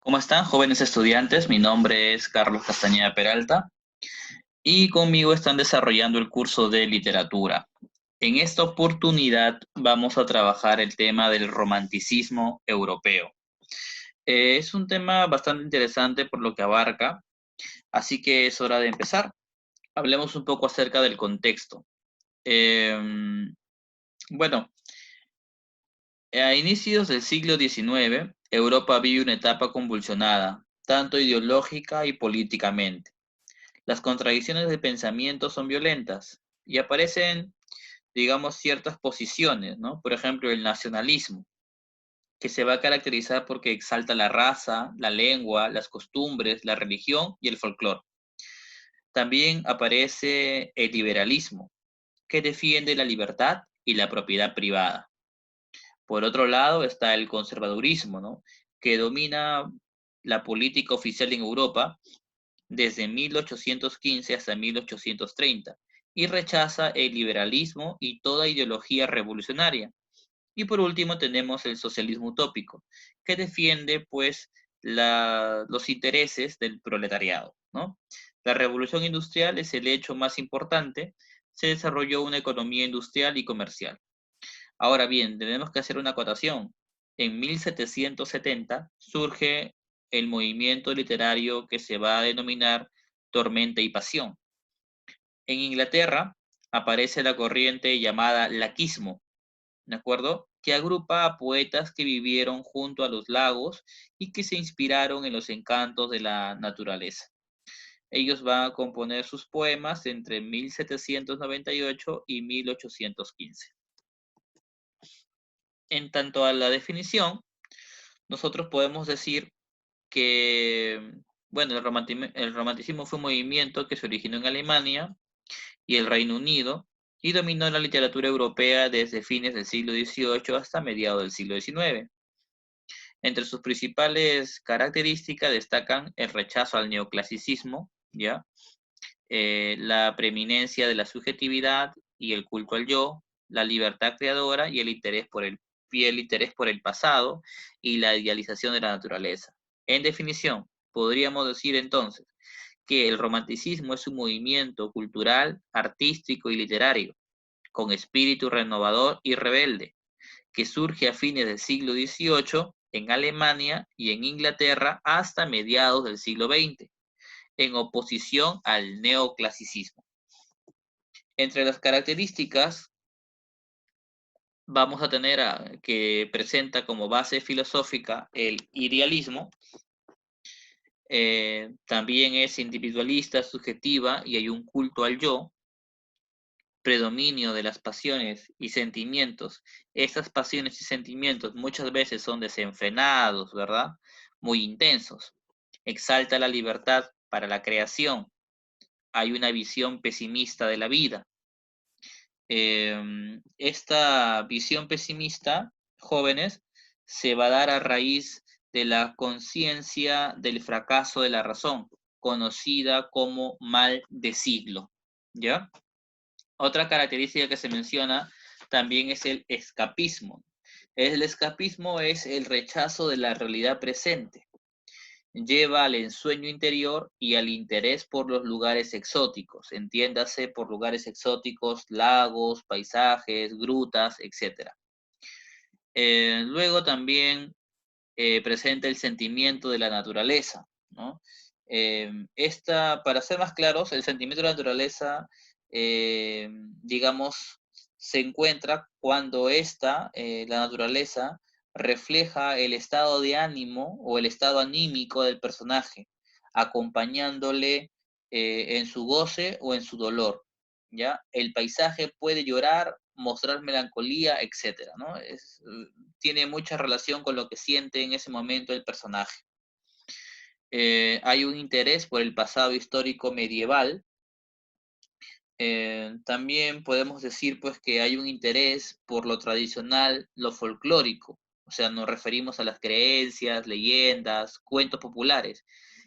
¿Cómo están, jóvenes estudiantes? Mi nombre es Carlos Castañeda Peralta y conmigo están desarrollando el curso de literatura. En esta oportunidad vamos a trabajar el tema del romanticismo europeo. Es un tema bastante interesante por lo que abarca, así que es hora de empezar. Hablemos un poco acerca del contexto. Eh, bueno, a inicios del siglo XIX, Europa vive una etapa convulsionada, tanto ideológica y políticamente. Las contradicciones de pensamiento son violentas y aparecen, digamos, ciertas posiciones, ¿no? Por ejemplo, el nacionalismo, que se va a caracterizar porque exalta la raza, la lengua, las costumbres, la religión y el folclore. También aparece el liberalismo, que defiende la libertad y la propiedad privada. Por otro lado está el conservadurismo, ¿no? Que domina la política oficial en Europa desde 1815 hasta 1830 y rechaza el liberalismo y toda ideología revolucionaria. Y por último tenemos el socialismo utópico, que defiende pues los intereses del proletariado, ¿no? La revolución industrial es el hecho más importante, se desarrolló una economía industrial y comercial. Ahora bien, tenemos que hacer una acotación. En 1770 surge el movimiento literario que se va a denominar Tormenta y Pasión. En Inglaterra aparece la corriente llamada laquismo, ¿de acuerdo? Que agrupa a poetas que vivieron junto a los lagos y que se inspiraron en los encantos de la naturaleza. Ellos van a componer sus poemas entre 1798 y 1815. En tanto a la definición, nosotros podemos decir que, bueno, el romanticismo fue un movimiento que se originó en Alemania y el Reino Unido y dominó la literatura europea desde fines del siglo XVIII hasta mediados del siglo XIX. Entre sus principales características destacan el rechazo al neoclasicismo, ¿ya? La preeminencia de la subjetividad y el culto al yo, la libertad creadora y el interés por el pasado y la idealización de la naturaleza. En definición, podríamos decir entonces que el romanticismo es un movimiento cultural, artístico y literario, con espíritu renovador y rebelde, que surge a fines del siglo XVIII en Alemania y en Inglaterra hasta mediados del siglo XX, en oposición al neoclasicismo. Entre las características vamos a tener que presenta como base filosófica el idealismo, también es individualista, subjetiva y hay un culto al yo, predominio de las pasiones y sentimientos. Estas pasiones y sentimientos muchas veces son desenfrenados, ¿verdad? Muy intensos. Exalta la libertad para la creación. Hay una visión pesimista de la vida. Esta visión pesimista, jóvenes, se va a dar a raíz de la conciencia del fracaso de la razón, conocida como mal de siglo, ¿ya? Otra característica que se menciona también es el escapismo. El escapismo es el rechazo de la realidad presente. Lleva al ensueño interior y al interés por los lugares exóticos, entiéndase por lugares exóticos, lagos, paisajes, grutas, etc. Luego también presenta el sentimiento de la naturaleza, ¿no? Para ser más claros, el sentimiento de la naturaleza, digamos, se encuentra cuando la naturaleza, refleja el estado de ánimo o el estado anímico del personaje, acompañándole en su goce o en su dolor, ¿ya? El paisaje puede llorar, mostrar melancolía, etcétera, ¿no? Tiene mucha relación con lo que siente en ese momento el personaje. Hay un interés por el pasado histórico medieval. También podemos decir pues que hay un interés por lo tradicional, lo folclórico, o sea, nos referimos a las creencias, leyendas, cuentos populares,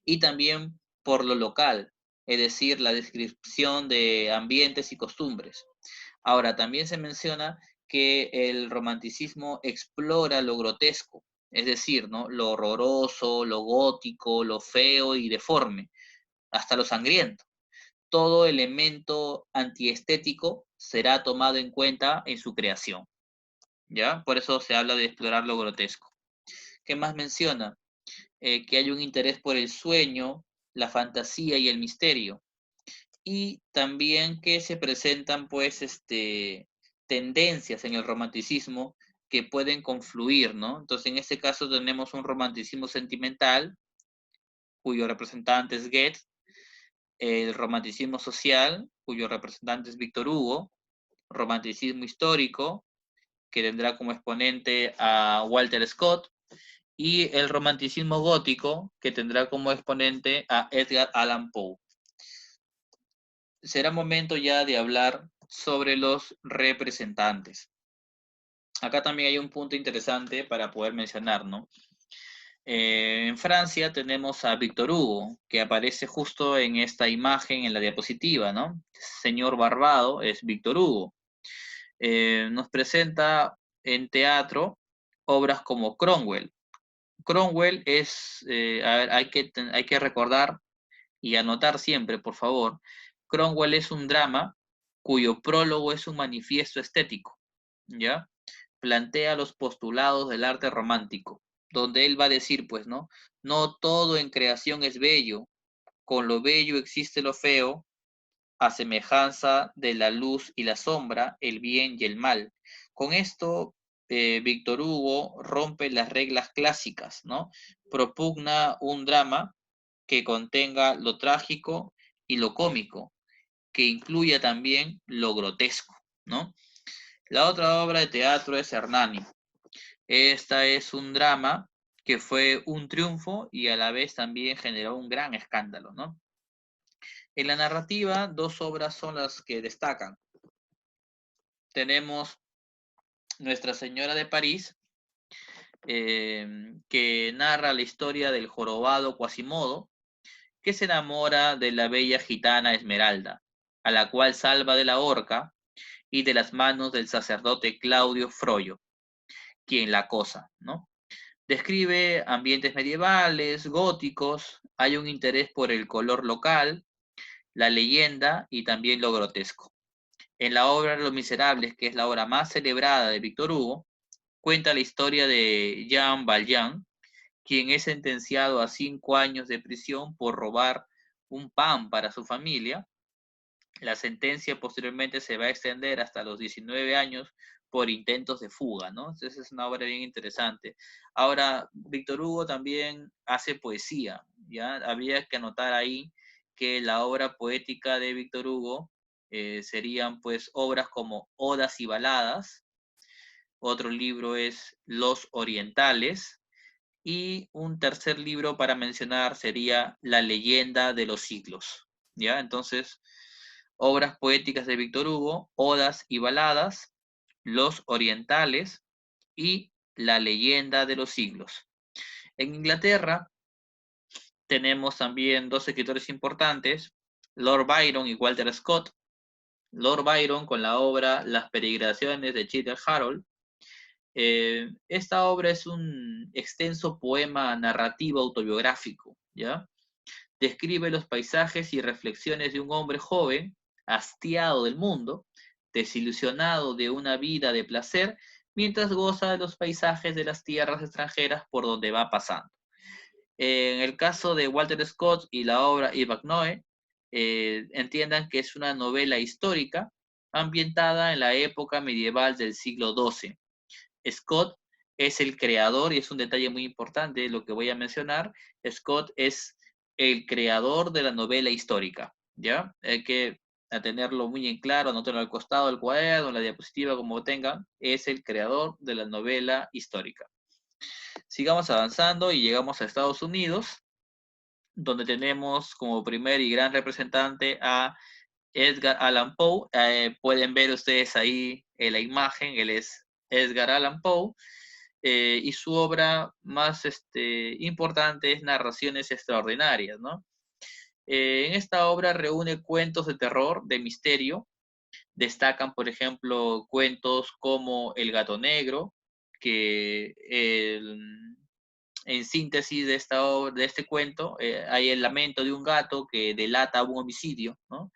y también por lo local, es decir, la descripción de ambientes y costumbres. Ahora, también se menciona que el romanticismo explora lo grotesco, es decir, ¿no? Lo horroroso, lo gótico, lo feo y deforme, hasta lo sangriento. Todo elemento antiestético será tomado en cuenta en su creación, ¿ya? Por eso se habla de explorar lo grotesco. ¿Qué más menciona? Que hay un interés por el sueño, la fantasía y el misterio. Y también que se presentan, pues, tendencias en el romanticismo que pueden confluir, ¿no? Entonces, en este caso tenemos un romanticismo sentimental, cuyo representante es Goethe, el romanticismo social, cuyo representante es Víctor Hugo, romanticismo histórico, que tendrá como exponente a Walter Scott, y el romanticismo gótico, que tendrá como exponente a Edgar Allan Poe. Será momento ya de hablar sobre los representantes. Acá también hay un punto interesante para poder mencionar, ¿no? En Francia tenemos a Víctor Hugo, que aparece justo en esta imagen, en la diapositiva, ¿no? Señor Barbado es Víctor Hugo. Nos presenta en teatro obras como Cromwell. Cromwell es, a ver, hay que recordar y anotar siempre, por favor. Cromwell es un drama cuyo prólogo es un manifiesto estético, ¿ya? Plantea los postulados del arte romántico, donde él va a decir, pues, ¿no? No todo en creación es bello, con lo bello existe lo feo, a semejanza de la luz y la sombra, el bien y el mal. Con esto, Víctor Hugo rompe las reglas clásicas, ¿no? Propugna un drama que contenga lo trágico y lo cómico, que incluya también lo grotesco, ¿no? La otra obra de teatro es Hernani. Esta es un drama que fue un triunfo y a la vez también generó un gran escándalo, ¿no? En la narrativa, dos obras son las que destacan. Tenemos Nuestra Señora de París, que narra la historia del jorobado Quasimodo, que se enamora de la bella gitana Esmeralda, a la cual salva de la horca y de las manos del sacerdote Claudio Froyo, quien la acosa, ¿no? Describe ambientes medievales, góticos, hay un interés por el color local, la leyenda y también lo grotesco. En la obra Los Miserables, que es la obra más celebrada de Víctor Hugo, cuenta la historia de Jean Valjean, quien es sentenciado a 5 años de prisión por robar un pan para su familia. La sentencia posteriormente se va a extender hasta los 19 años por intentos de fuga, ¿no? Entonces es una obra bien interesante. Ahora, Víctor Hugo también hace poesía, ¿ya? Habría que anotar ahí que la obra poética de Víctor Hugo serían pues obras como Odas y Baladas, otro libro es Los Orientales, y un tercer libro para mencionar sería La Leyenda de los Siglos, ¿ya? Entonces, obras poéticas de Víctor Hugo, Odas y Baladas, Los Orientales y La Leyenda de los Siglos. En Inglaterra tenemos también dos escritores importantes, Lord Byron y Walter Scott. Lord Byron con la obra Las peregrinaciones de Childe Harold. Esta obra es un extenso poema narrativo autobiográfico, ¿ya? Describe los paisajes y reflexiones de un hombre joven, hastiado del mundo, desilusionado de una vida de placer, mientras goza de los paisajes de las tierras extranjeras por donde va pasando. En el caso de Walter Scott y la obra Ivanhoe, entiendan que es una novela histórica ambientada en la época medieval del siglo XII. Scott es el creador, y es un detalle muy importante lo que voy a mencionar, Scott es el creador de la novela histórica, ¿ya? Hay que tenerlo muy en claro, anotarlo al costado del cuaderno, en la diapositiva, como tengan, es el creador de la novela histórica. Sigamos avanzando y llegamos a Estados Unidos, donde tenemos como primer y gran representante a Edgar Allan Poe. Pueden ver ustedes ahí en la imagen, él es Edgar Allan Poe. Y su obra más importante es Narraciones Extraordinarias, ¿no? En esta obra reúne cuentos de terror, de misterio. Destacan, por ejemplo, cuentos como El gato negro, que en síntesis de de este cuento, hay el lamento de un gato que delata un homicidio, ¿no?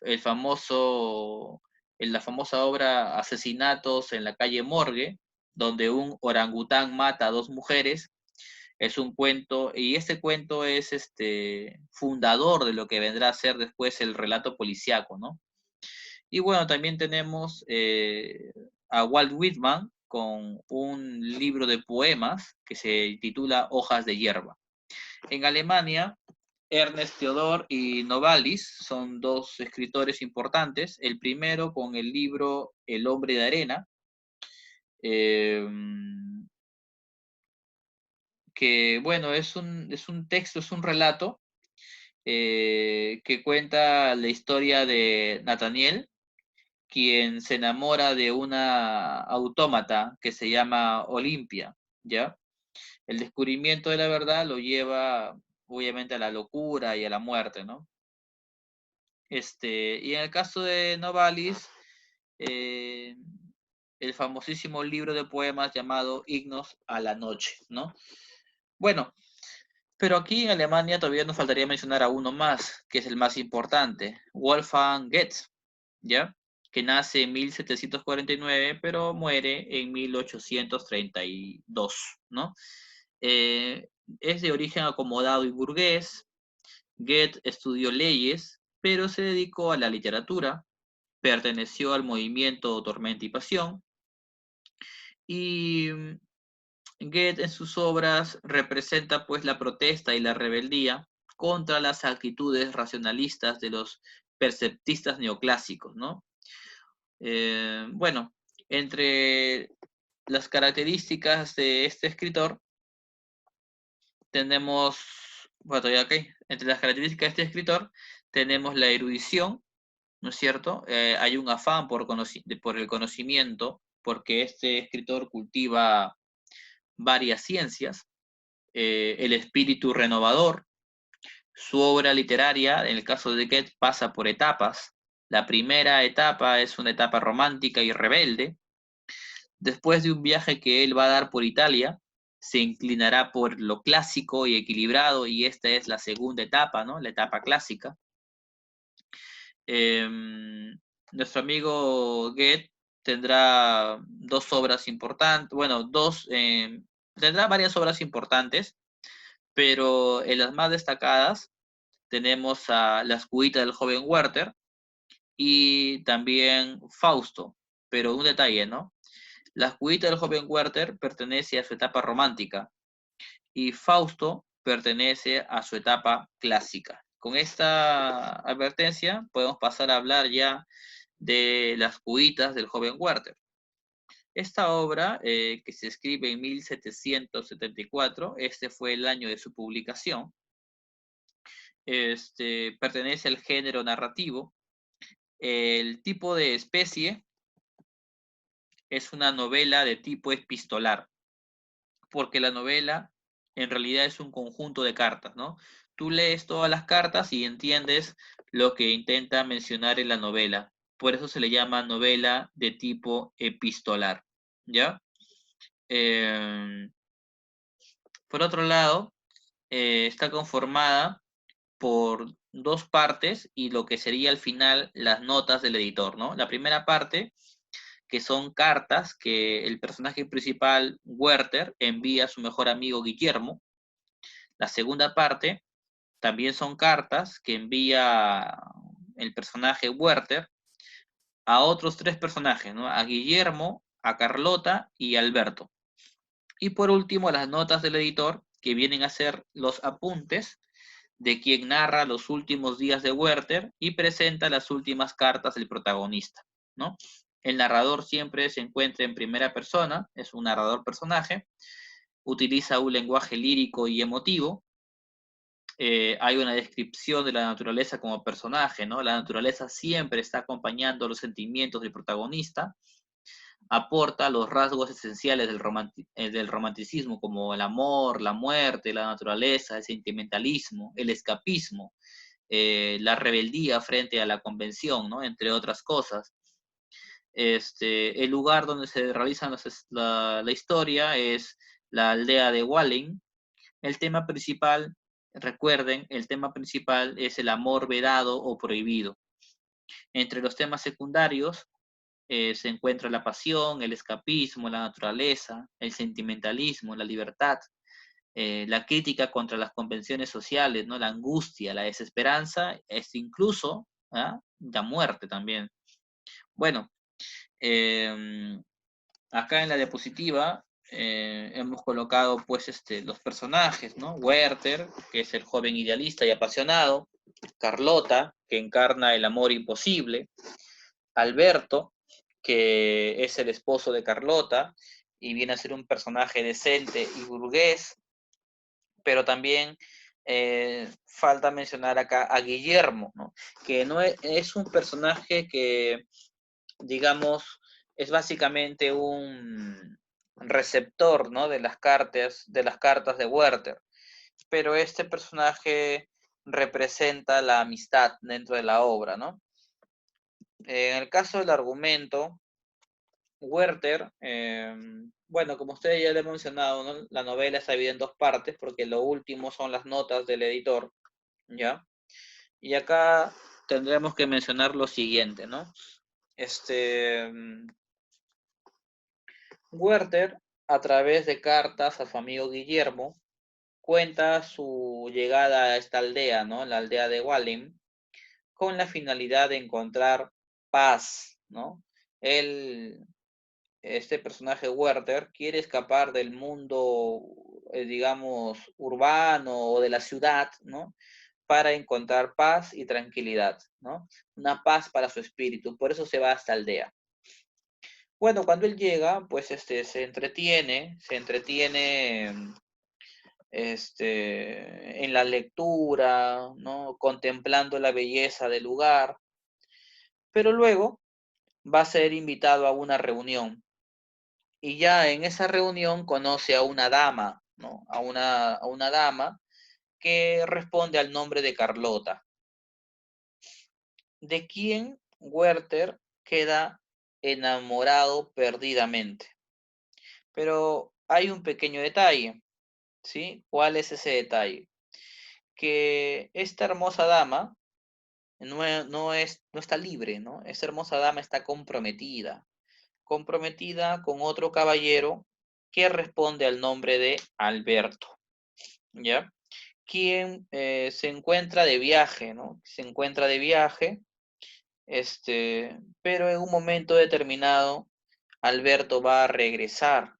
El famoso, en la famosa obra Asesinatos en la calle Morgue, donde un orangután mata a dos mujeres. Es un cuento, y este cuento es fundador de lo que vendrá a ser después el relato policíaco, ¿no? Y bueno, también tenemos a Walt Whitman con un libro de poemas que se titula Hojas de hierba. En Alemania, Ernest Theodor y Novalis son dos escritores importantes. El primero con el libro El hombre de arena, eh, que bueno, es un texto, es un relato que cuenta la historia de Nathaniel, quien se enamora de una autómata que se llama Olimpia, ¿ya? El descubrimiento de la verdad lo lleva obviamente a la locura y a la muerte, ¿no? Y en el caso de Novalis, eh, el famosísimo libro de poemas llamado Himnos a la noche, ¿no? Bueno, pero aquí en Alemania todavía nos faltaría mencionar a uno más, que es el más importante, Wolfgang Goethe, ¿ya? Que nace en 1749, pero muere en 1832, ¿no? Es de origen acomodado y burgués. Goethe estudió leyes, pero se dedicó a la literatura, perteneció al movimiento Tormenta y Pasión, y Goethe en sus obras representa pues la protesta y la rebeldía contra las actitudes racionalistas de los perceptistas neoclásicos, ¿no? Bueno, entre las características de este escritor tenemos, bueno, ya okay. Entre las características de este escritor tenemos la erudición, ¿no es cierto? Hay un afán por el conocimiento, porque este escritor cultiva varias ciencias, el espíritu renovador. Su obra literaria, en el caso de Goethe, pasa por etapas. La primera etapa es una etapa romántica y rebelde. Después de un viaje que él va a dar por Italia, se inclinará por lo clásico y equilibrado, y esta es la segunda etapa, ¿no? La etapa clásica. Eh, Nuestro amigo Goethe tendrá dos obras importantes, bueno, tendrá varias obras importantes, pero en las más destacadas tenemos a Las cuitas del joven Werther y también Fausto, pero un detalle, ¿no? Las cuitas del joven Werther pertenece a su etapa romántica y Fausto pertenece a su etapa clásica. Con esta advertencia podemos pasar a hablar ya de Las cuitas del joven Werther. Esta obra, que se escribe en 1774, este fue el año de su publicación, pertenece al género narrativo. El tipo de especie es una novela de tipo epistolar, porque la novela en realidad es un conjunto de cartas, ¿no? Tú lees todas las cartas y entiendes lo que intenta mencionar en la novela. Por eso se le llama novela de tipo epistolar, ¿ya? Eh, por otro lado, está conformada por dos partes y lo que sería al final las notas del editor, ¿no? La primera parte, que son cartas que el personaje principal, Werther, envía a su mejor amigo Guillermo. La segunda parte también son cartas que envía el personaje Werther a otros tres personajes, ¿no? A Guillermo, a Carlota y a Alberto. Y por último, las notas del editor, que vienen a ser los apuntes de quien narra los últimos días de Werther y presenta las últimas cartas del protagonista, ¿no? El narrador siempre se encuentra en primera persona, es un narrador personaje, utiliza un lenguaje lírico y emotivo. Hay una descripción de la naturaleza como personaje, ¿no? La naturaleza siempre está acompañando los sentimientos del protagonista, aporta los rasgos esenciales del romanticismo, como el amor, la muerte, la naturaleza, el sentimentalismo, el escapismo, la rebeldía frente a la convención, ¿no? Entre otras cosas. El lugar donde se realiza la historia es la aldea de Walling, El tema principal, recuerden, el tema principal es el amor vedado o prohibido. Entre los temas secundarios se encuentra la pasión, el escapismo, la naturaleza, el sentimentalismo, la libertad, la crítica contra las convenciones sociales, ¿no? La angustia, la desesperanza, incluso la muerte también. Bueno, acá en la diapositiva hemos colocado pues los personajes, ¿no? Werther, que es el joven idealista y apasionado, Carlota, que encarna el amor imposible, Alberto, que es el esposo de Carlota y viene a ser un personaje decente y burgués, pero también falta mencionar acá a Guillermo, ¿no? Que no es un personaje que, digamos, es básicamente un receptor, ¿no? De las cartas de Werther, pero este personaje representa la amistad dentro de la obra, ¿no? En el caso del argumento, Werther, bueno, como ustedes ya le he mencionado, ¿no? La novela está dividida en dos partes porque lo último son las notas del editor, ¿ya? Y acá tendremos que mencionar lo siguiente, ¿no? Werther, a través de cartas a su amigo Guillermo, cuenta su llegada a esta aldea, ¿no? La aldea de Wallim, con la finalidad de encontrar paz, ¿no? Él, este personaje Werther, quiere escapar del mundo, digamos, urbano o de la ciudad, ¿no? Para encontrar paz y tranquilidad, ¿no? Una paz para su espíritu, por eso se va a esta aldea. Bueno, cuando él llega, pues se entretiene en la lectura, ¿no? Contemplando la belleza del lugar, pero luego va a ser invitado a una reunión y ya en esa reunión conoce a una dama, ¿no? A una dama que responde al nombre de Carlota, de quien Werther queda enamorado perdidamente. Pero hay un pequeño detalle, ¿sí? ¿Cuál es ese detalle? Que esta hermosa dama no está libre, ¿no? Esta hermosa dama está comprometida con otro caballero que responde al nombre de Alberto, ¿ya? Quien se encuentra de viaje, ¿no? Se encuentra de viaje, pero en un momento determinado, Alberto va a regresar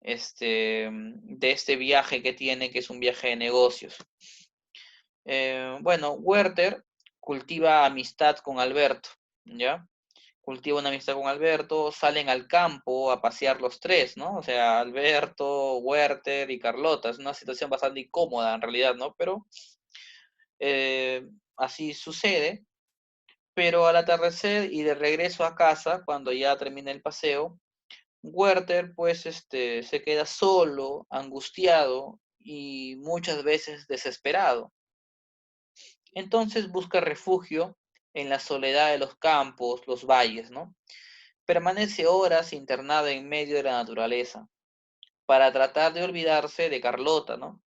de este viaje que tiene, que es un viaje de negocios. Bueno, Werther cultiva amistad con Alberto, ¿ya? Cultiva una amistad con Alberto, salen al campo a pasear los tres, ¿no? O sea, Alberto, Werther y Carlota. Es una situación bastante incómoda en realidad, ¿no? Pero así sucede. Pero al atardecer y de regreso a casa, cuando ya termina el paseo, Werther pues se queda solo, angustiado y muchas veces desesperado. Entonces busca refugio en la soledad de los campos, los valles, ¿no? Permanece horas internado en medio de la naturaleza para tratar de olvidarse de Carlota, ¿no?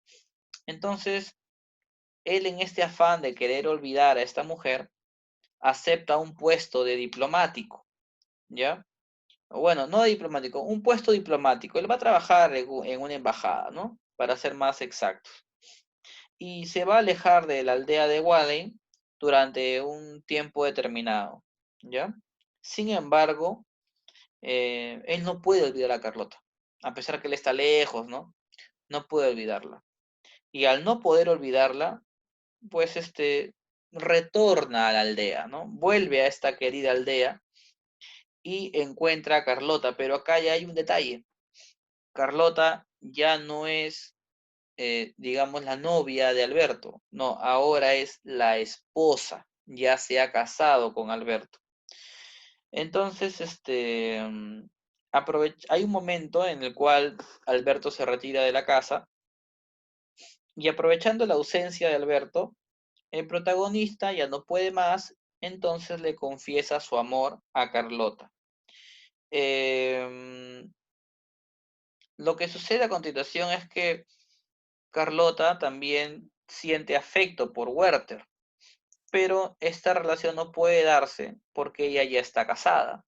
Entonces, él en este afán de querer olvidar a esta mujer, acepta un puesto de diplomático, ¿ya? Bueno, no diplomático, un puesto diplomático. Él va a trabajar en una embajada, ¿no? Para ser más exactos. Y se va a alejar de la aldea de Wallen durante un tiempo determinado, ¿ya? Sin embargo, él no puede olvidar a Carlota, a pesar que él está lejos, ¿no? No puede olvidarla. Y al no poder olvidarla, pues retorna a la aldea, ¿no? Vuelve a esta querida aldea y encuentra a Carlota, pero acá ya hay un detalle. Carlota ya no es, digamos, la novia de Alberto, no, ahora es la esposa, ya se ha casado con Alberto. Entonces, hay un momento en el cual Alberto se retira de la casa y aprovechando la ausencia de Alberto, el protagonista ya no puede más, entonces le confiesa su amor a Carlota. Em, Lo que sucede a continuación es que Carlota también siente afecto por Werther, pero esta relación no puede darse porque ella ya está casada.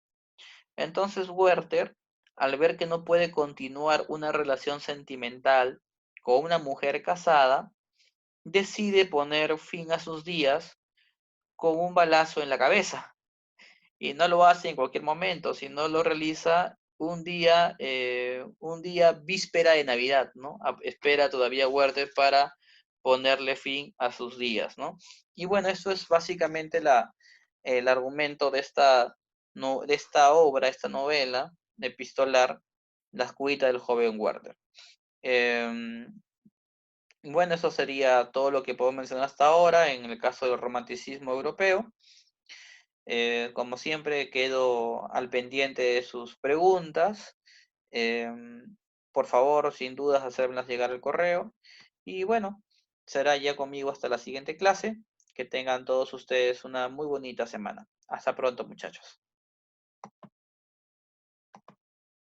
Entonces Werther, al ver que no puede continuar una relación sentimental con una mujer casada, decide poner fin a sus días con un balazo en la cabeza. Y no lo hace en cualquier momento, sino lo realiza un día víspera de Navidad, ¿no? Espera todavía Werther para ponerle fin a sus días, ¿no? Y bueno, eso es básicamente el argumento de esta, no, de esta obra, esta novela epistolar, La escudita del joven Werther. Eh, bueno, eso sería todo lo que puedo mencionar hasta ahora en el caso del romanticismo europeo. Como siempre, quedo al pendiente de sus preguntas. Por favor, sin dudas, hacérmelas llegar al correo. Y bueno, será ya conmigo hasta la siguiente clase. Que tengan todos ustedes una muy bonita semana. Hasta pronto, muchachos.